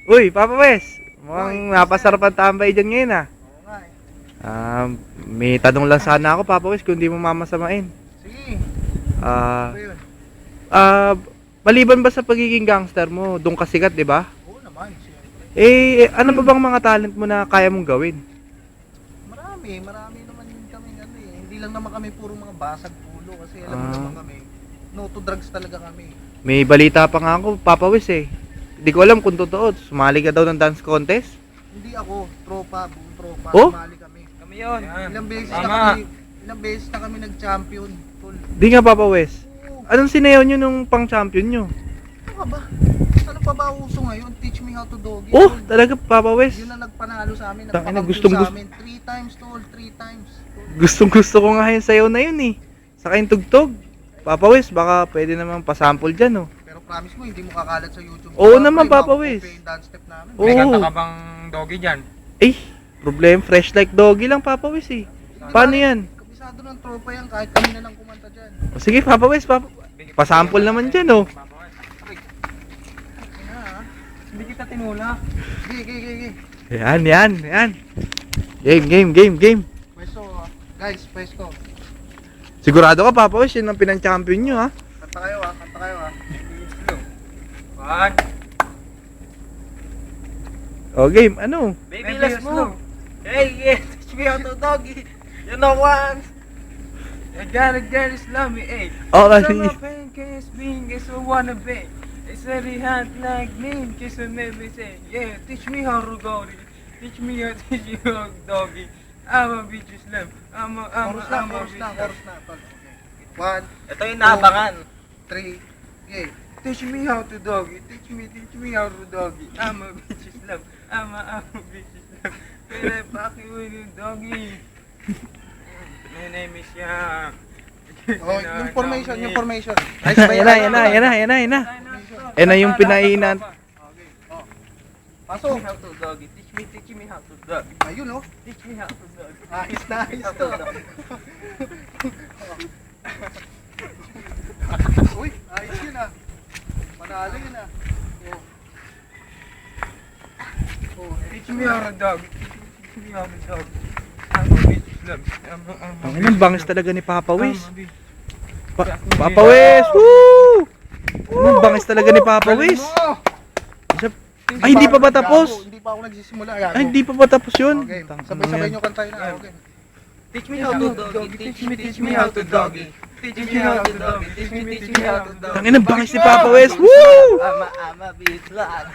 Uy, Papa Wes, mukhang Uy, napasarap ang tambay dyan ngayon ah. Oo nga eh. May tanong lang sana ako, Papa Wes, kung di mo mamasamain. Sige. Ah, Ano ba yun? ah, maliban ba sa pagiging gangster mo, doon ka sikat, di ba? Oo naman, siyempre. Ano ba bang mga talent mo na kaya mong gawin? Marami naman kami ano eh. Hindi lang naman kami puro mga basag ulo kasi alam mo Ah. naman kami. No to drugs talaga kami. May balita pa nga ako, Papa Wes eh. Hindi ko alam kung totoo, sumali ka daw ng dance contest? Hindi ako, buong tropa, Oh? sumali kami. Kami yun. Ilang beses na kami nag-champion. Tol. Di nga, Papa Wes. Oo. Anong sinayaw nyo nung pang-champion nyo? Ano ka ba? Ano pa ba uso ngayon? Teach me how to doggy. Oh, tol. talaga, Papa Wes. Yun ang nagpanalo sa amin, Tangina, nagpakampiyon gustong- sa amin. 3 times tol, 3 times. Tol. Gustong gusto ko nga yung sayaw na yun eh. Saka yung tugtog. Papa Wes, baka pwede naman pasample dyan oh. Pero promise mo, hindi mo kakalat sa YouTube. Oo Baka naman, may Papa makukuha Wes. yung dance step namin. Oo. May kanta ka bang doggy dyan? Eh, problem, fresh like doggy lang Papa Wes eh. Hindi Paano ba- yan? Kabisado ng tropa yan, kahit kami na lang kumanta dyan. O, sige Papa Wes, pasample naman dyan oh. Ina ha? Hindi kita tinula. Gigi. Yan. Game. Pwesto, guys, pwesto. Sigurado ka Papa Wes, yun ang pinang-champion nyo ha. Kanta kayo ha. One. O game, ano? Baby, let's move. Hey, yeah, teach me how to doggy. You know what? I gotta get it, love me, hey. Oh, Some of pain can't speak, it's a wannabe. It's very hard like me, kiss and make me say, yeah, teach me how to doggy. Teach me how to doggy. I'm a bitch slam. Chorus lang. Tol. Okay. 1, Ito yung naabangan. 3, yay. Teach me how to doggy. Teach me how to doggy. I'm a bitch slam. I'm a bitch slam. Pero bakit with you doggy? My name is Yang. Oh, yung formation. Yan na. Yan na yung pinainan. Okay. Oh. Teach me Pasok. how to doggy. Teach me how to doggy. Ayun oh. Teach me how to doggy. Ayos na ayos to. Uy, ayos yun ah. Panalo yun ah. Oh. Teach me how to doggy. Teach me how to doggy. I'm a bitch slam. Ang bangis talaga ni Papa Wes. I'm a bitch. Papa Wes, woo! Ang bangis talaga ni Papa Wes. Ay, hindi pa ba tapos? Hindi pa ako nagsisimula. Gago. Ay, hindi pa ba tapos yun? Okay, sabay-sabay nyo kantayin na. Okay. Teach me how to doggy. Teach me how to doggy. Teach me how to doggy. Teach me how to doggy. Ang bangis ni Papa Wes, woo! I'm a bitch lad.